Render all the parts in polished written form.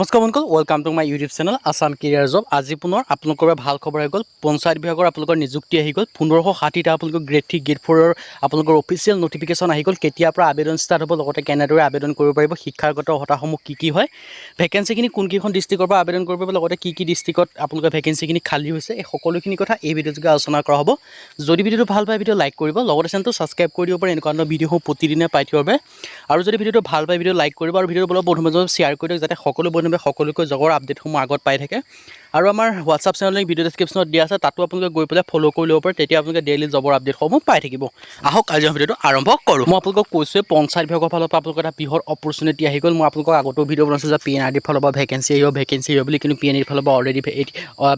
নমস্কাৰ বন্ধুসকল, welcome to my YouTube channel Assam career job. আজি পুনৰ আপোনালোকৰ ভাল খবৰ আহি গ'ল। পঞ্চায়ত বিভাগৰ আপোনালোকৰ নিযুক্তি আহি গ'ল। 1560টা আপোনালোকৰ গ্ৰেড 3 গ্ৰেড 4ৰ আপোনালোকৰ অফিচিয়েল নটিফিকেশ্যন আহি গ'ল। কেতিয়াৰ পৰা আবেদন ষ্টাৰ্ট হ'ব, লগতে কেনেদৰে আবেদন কৰিব পাৰিব, শিক্ষাগত অৰ্হতাসমূহ কি হয়, ভেকেঞ্চিখিনি কোনকেইখন ডিষ্ট্ৰিক্টৰ পৰা আবেদন কৰিব পাৰিব, লগতে কি ডিষ্ট্ৰিক্টত আপোনালোকৰ ভেকেঞ্চিখিনি খালী হৈছে, এই সকলোখিনি কথা এই ভিডিঅ'যোগে আলোচনা কৰা হ'ব। যদি ভিডিঅ'টো ভাল পায় ভিডিঅ' লাইক কৰিব, লগতে চেনেলটো ছাবস্ক্ৰাইব কৰি দিব পাৰে এনেকুৱা ধৰণৰ ভিডিঅ'সমূহ প্ৰতিদিনে পাই থাকিব পাৰে। আৰু যদি ভিডিঅ'টো ভাল পায় ভিডিঅ' লাইক কৰিব আৰু ভিডিঅ'টো বন্ধু বান্ধৱক শ্বেয়াৰ কৰি দিয়ক, যাতে সকলো বন্ধুৱে সকলোকৈ জবৰ আপডেটসমূহ আগত পাই থাকে। আৰু আমাৰ হোৱাটছআপ চেনেল লিংক ভিডিঅ' ডেছক্ৰিপশ্যনত দিয়া আছে, তাতো আপোনালোকে গৈ পেলাই ফ'ল' কৰি ল'ব পাৰে। তেতিয়া আপোনালোকে ডেইলি জবৰ আপডেটসমূহ পাই থাকিব। আহক আজি ভিডিঅ'টো আৰম্ভ কৰোঁ। মই আপোনালোকক কৈছোঁৱে পঞ্চায়ত বিভাগৰ ফালৰ পৰা আপোনালোকৰ এটা বৃহৎ অপৰচুনিটি আহি গ'ল। মই আপোনালোকক আগতেও ভিডিঅ' বনাইছোঁ যে Pnrd ফালৰ পৰা ভেকেঞ্চি আহিব বুলি, কিন্তু Pnrd ফালৰ পৰা অলৰেডি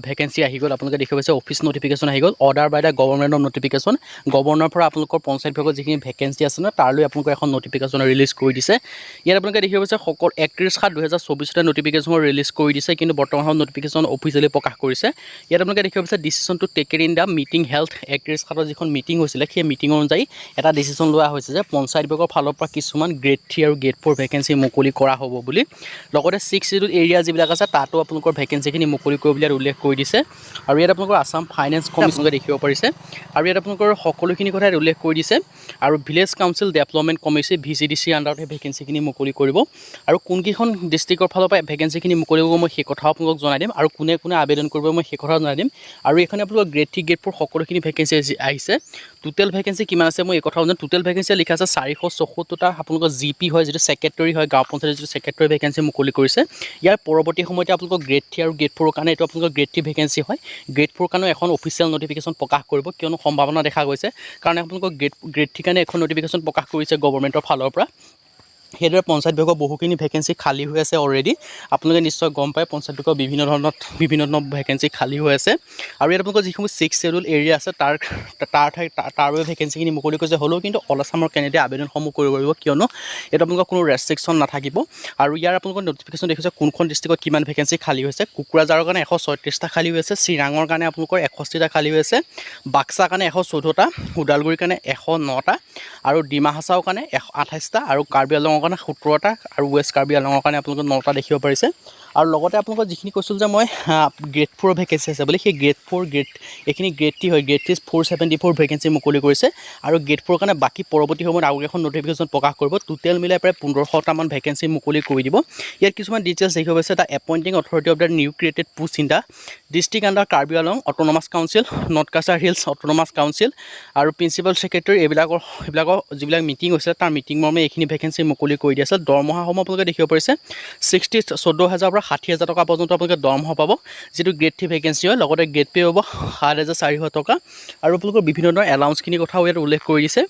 ভেকেঞ্চি আহি গ'ল। আপোনালোকে দেখিব পাইছে অফিচ নটিফিকেশ্যন আহি গ'ল। অৰ্ডাৰ বাই দ্য গভৰ্ণমেণ্টৰ নটিফিকেশ্যন। গভৰ্ণৰৰ পৰা আপোনালোকৰ পঞ্চায়ত বিভাগত যিখিনি ভেকেঞ্চি আছে ন, তাৰলৈ আপোনালোকে এখন নটিফিকেশ্যন ৰিলিজ কৰি দিছে। ইয়াত আপোনালোকে দেখিব পাইছে 31/7/2024 নটিফিকেশ্যন ৰিলিজ কৰি দিছে, কিন্তু বৰ্তমান সময়ত নটিফিকেশ্যন অফিচিয়েলি প্ৰকাশ কৰিছে। ইয়াত আপোনালোকে দেখিব পাইছে decision to take in the meeting health 31/7 যিখন মিটিং হৈছিলে, সেই মিটিং অনুযায়ী এটা ডিচিশ্যন লোৱা হৈছে যে পঞ্চায়ত বিভাগৰ ফালৰ পৰা কিছুমান গ্ৰেড 3 আৰু গ্ৰেড 4 ভেকেঞ্চি মুকলি কৰা হ'ব বুলি। লগতে 6 শিডিউল এৰিয়া যিবিলাক আছে তাতো আপোনালোকৰ ভেকেঞ্চিখিনি মুকলি কৰিব বুলি উল্লেখ কৰি দিছে। আৰু ইয়াত আপোনালোকৰ আসাম ফাইনেন্স কমিশ্যনকে দেখিব পাৰিছে। আৰু ইয়াত আপোনালোকৰ সকলোখিনি কথাই উল্লেখ কৰি দিছে। আৰু village council development commission VCDC আণ্ডাৰত সেই ভেকেঞ্চিখিনি মুকলি কৰিব। আৰু কোনকেইখন ডিষ্ট্ৰিক্টৰ ফালৰ পৰা ভেকেঞ্চিখিনি মুকলি কৰিব মই সেই কথাও আপোনালোকক জনাই দিম, আৰু কোনে কোনে আবেদন কৰিব মই সেই কথাও জনাই দিম। আৰু এইখনে আপোনালোকৰ গ্ৰেড 3 গ্ৰেড 4 সকলোখিনি ভেকেঞ্চি আহিছে। টোটেল ভেকেঞ্চি কিমান আছে মই এই কথাও জানো। টোটেল ভেকেঞ্চি লিখা আছে 474টা আপোনালোকৰ GP হয়, যিটো ছেক্ৰেটৰী হয়, গাঁও পঞ্চায়তৰ যিটো ছেক্ৰেটৰী ভেকেঞ্চি মুকলি কৰিছে। ইয়াৰ পৰৱৰ্তী সময়তে আপোনালোকৰ গ্ৰেড 3 আৰু গ্ৰেড 4ৰ কাৰণে এইটো আপোনালোকৰ গ্ৰেড 3 ভেকেঞ্চি হয়। গ্ৰেড 4ৰ কাৰণে এখন অফিচিয়েল নটিফিকেশ্যন প্ৰকাশ কৰিব, কিয়নো সম্ভাৱনা দেখা গৈছে, কাৰণ আপোনালোকৰ গ্ৰেড 3 কাৰণে এখন নটিফিকেশ্যন প্ৰকাশ কৰিছে গভৰ্ণমেণ্টৰ ফালৰ পৰা। সেইদৰে পঞ্চায়ত বিভাগৰ বহুখিনি ভেকেঞ্চি খালী হৈ আছে অলৰেডি। আপোনালোকে নিশ্চয় গম পায় পঞ্চায়ত বিভাগৰ বিভিন্ন ধৰণৰ ভেকেঞ্চি খালী হৈ আছে। আৰু ইয়াত আপোনালোকৰ যিসমূহ 6 শিডিউল এৰিয়া আছে তাৰ বাবে ভেকেঞ্চিখিনি মুকলি কৰিছে। হ'লেও কিন্তু অল আছামৰ কেণ্ডিডেটে আবেদনসমূহ কৰিব পাৰিব, কিয়নো এইটো আপোনালোকৰ কোনো ৰেষ্ট্ৰিকশ্যন নাথাকিব। আৰু ইয়াৰ আপোনালোকৰ নটিফিকেশ্যন দেখিছে কোনখন ডিষ্ট্ৰিক্টত কিমান ভেকেঞ্চি খালী হৈছে। কোকৰাঝাৰৰ কাৰণে 136টা খালী হৈ আছে, চিৰাঙৰ কাৰণে আপোনালোকৰ 61টা খালী হৈ আছে, বাক্সাৰ কাৰণে 114টা, ওদালগুৰিৰ কাৰণে 109টা, আৰু ডিমা হাছাওৰ কাৰণে 128টা, আৰু কাৰ্বি আংলঙৰ কাৰণে 17টা, আৰু ৱেষ্ট কাৰ্বি আংলঙৰ কাৰণে আপোনালোকে 9টা দেখিব পাৰিছে। আৰু লগতে আপোনালোকৰ যিখিনি কৈছিল যে মই গ্ৰেড 4 ভেকেঞ্চি আছে বুলি, সেই গ্ৰেড 4 এইখিনি গ্ৰেড 3 হয়। গ্ৰেড 3 474 ভেকেঞ্চি মুকলি কৰিছে। আৰু গ্ৰেড 4ৰ কাৰণে বাকী পৰৱৰ্তী সময়ত আৰু এখন নটিফিকেশ্যন প্ৰকাশ কৰিব। টোটেল মিলাই প্ৰায় 1500টামান ভেকেঞ্চি মুকলি কৰি দিব। ইয়াত কিছুমান ডিটেইলছ দেখিব পাইছে। The appointing authority of the new created post in the district under Karbi Anglong autonomous council, north Cachar hills autonomous council, আৰু প্ৰিন্সিপাল ছেক্ৰেটাৰী এইবিলাকৰ যিবিলাক মিটিং হৈছিলে তাৰ মিটিং মৰ্মে এইখিনি ভেকেঞ্চি মুকলি কৰি দিয়া আছে। দৰমহাসমূহ আপোনালোকে দেখিব পাৰিছে 14,000 পৰা 60,000 টকা পৰ্যন্ত আপোনালোকে দৰমহা পাব, যিটো গ্ৰেড 3 ভেকেঞ্চি হয়। লগতে গ্ৰেড পে হ'ব 7,400 টকা। আৰু আপোনালোকৰ বিভিন্ন ধৰণৰ এলাউন্সখিনিৰ কথাও ইয়াত উল্লেখ কৰি দিছে।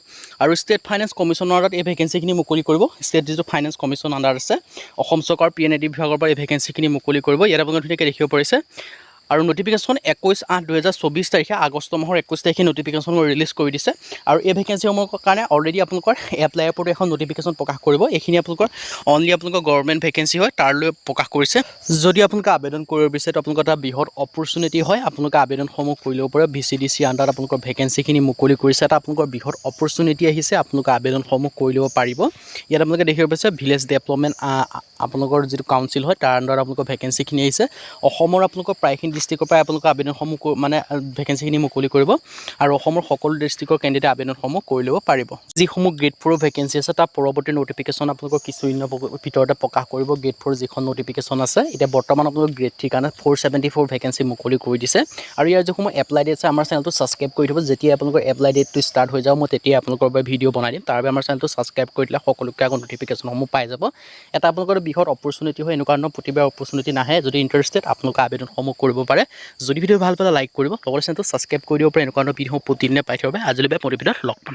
আৰু ষ্টেট ফাইনেন্স কমিশ্যনৰ আণ্ডাৰত এই ভেকেঞ্চিখিনি মুকলি কৰিব। ষ্টেট যিটো ফাইনেন্স কমিশ্যন আণ্ডাৰ আছে, অসম চৰকাৰ Pnrd বিভাগৰ পৰা এই ভেকেঞ্চিখিনি মুকলি কৰিব। ইয়াত আপোনালোকে ধুনীয়াকৈ দেখিব পাৰিছে। আৰু নটিফিকেশ্যন 21/8/2024 তাৰিখে, আগষ্ট মাহৰ 21 তাৰিখে নটিফিকেশ্যন ৰিলিজ কৰি দিছে। আৰু এই ভেকেঞ্চিসমূহৰ কাৰণে অলৰেডি আপোনালোকৰ এপ্লাই ওপৰত এখন নটিফিকেশ্যন প্ৰকাশ কৰিব। এইখিনি আপোনালোকৰ অনলি আপোনালোকৰ গভৰ্ণমেণ্ট ভেকেঞ্চি হয়, তাৰলৈ প্ৰকাশ কৰিছে। যদি আপোনালোকে আবেদন কৰিব বিচাৰে আপোনালোকৰ এটা বৃহৎ অপৰচুনিটি হয়। আপোনালোকে আবেদনসমূহ কৰি ল'ব পাৰে। VCDC আণ্ডাৰত আপোনালোকৰ ভেকেঞ্চিখিনি মুকলি কৰিছে, এটা আপোনালোকৰ বৃহৎ অপৰচুনিটি আহিছে। আপোনালোকে আবেদনসমূহ কৰি ল'ব পাৰিব। ইয়াত আপোনালোকে দেখিব পাইছে ভিলেজ ডেভেলপমেণ্ট আপোনালোকৰ যিটো কাউন্সিল হয়, তাৰ আণ্ডাৰত আপোনালোকৰ ভেকেঞ্চিখিনি আহিছে। অসমৰ আপোনালোকৰ প্ৰায়খিনি ডিষ্ট্ৰিক্টৰ পৰাই আপোনালোকৰ আবেদনসমূহ ভেকেঞ্চিখিনি মুকলি কৰিব। আৰু অসমৰ সকলো ডিষ্ট্ৰিক্টৰ কেণ্ডিডেটে আবেদনসমূহ কৰি ল'ব পাৰিব। যিসমূহ গ্ৰেড 4 ভেকেঞ্চি আছে তাৰ পৰৱৰ্তী নটিফিকেশ্যন আপোনালোকৰ কিছুদিনৰ ভিতৰতে প্ৰকাশ কৰিব। গ্ৰেড 4 যিখন নটিফিকেশ্যন আছে, এতিয়া বৰ্তমান আপোনালোকৰ গ্ৰেড 3 কাৰণে 474 ভেকেঞ্চি মুকলি কৰি দিছে। আৰু ইয়াৰ যিসমূহ এপ্লাই ডেট আছে, আমাৰ চেনেলটো ছাবস্ক্ৰাইব কৰি থ'ব। যেতিয়া আপোনালোকৰ এপ্লাই ডেটটো ষ্টাৰ্ট হৈ যাব, মই তেতিয়া আপোনালোকৰ বাবে ভিডিঅ' বনাই দিম। তাৰ বাবে আমাৰ চেনেলটো ছাবস্ক্ৰাইব কৰি দিলে সকলোকে আগত নটিফিকেশ্যনসমূহ পাই যাব। এটা আপোনালোকৰ বৃহৎ অপৰচুনিটি হয়। এনেকুৱা ধৰণৰ প্ৰতিবাৰ অপৰচুনিটি নাহে। যদি ইণ্টাৰেষ্টেড আপোনালোকে আবেদনসমূহ কৰিব পাৰে। যদি ভিডিঅ' ভাল পালে লাইক কৰিব, লগতে চেনেলটো ছাবস্ক্ৰাইব কৰি দিব পাৰে। এনেকুৱা ধৰণৰ ভিডিঅ' প্ৰতিদিনে পাই থাকিব। আজিলৈ মই ভিডিঅ'ত লগ পাম।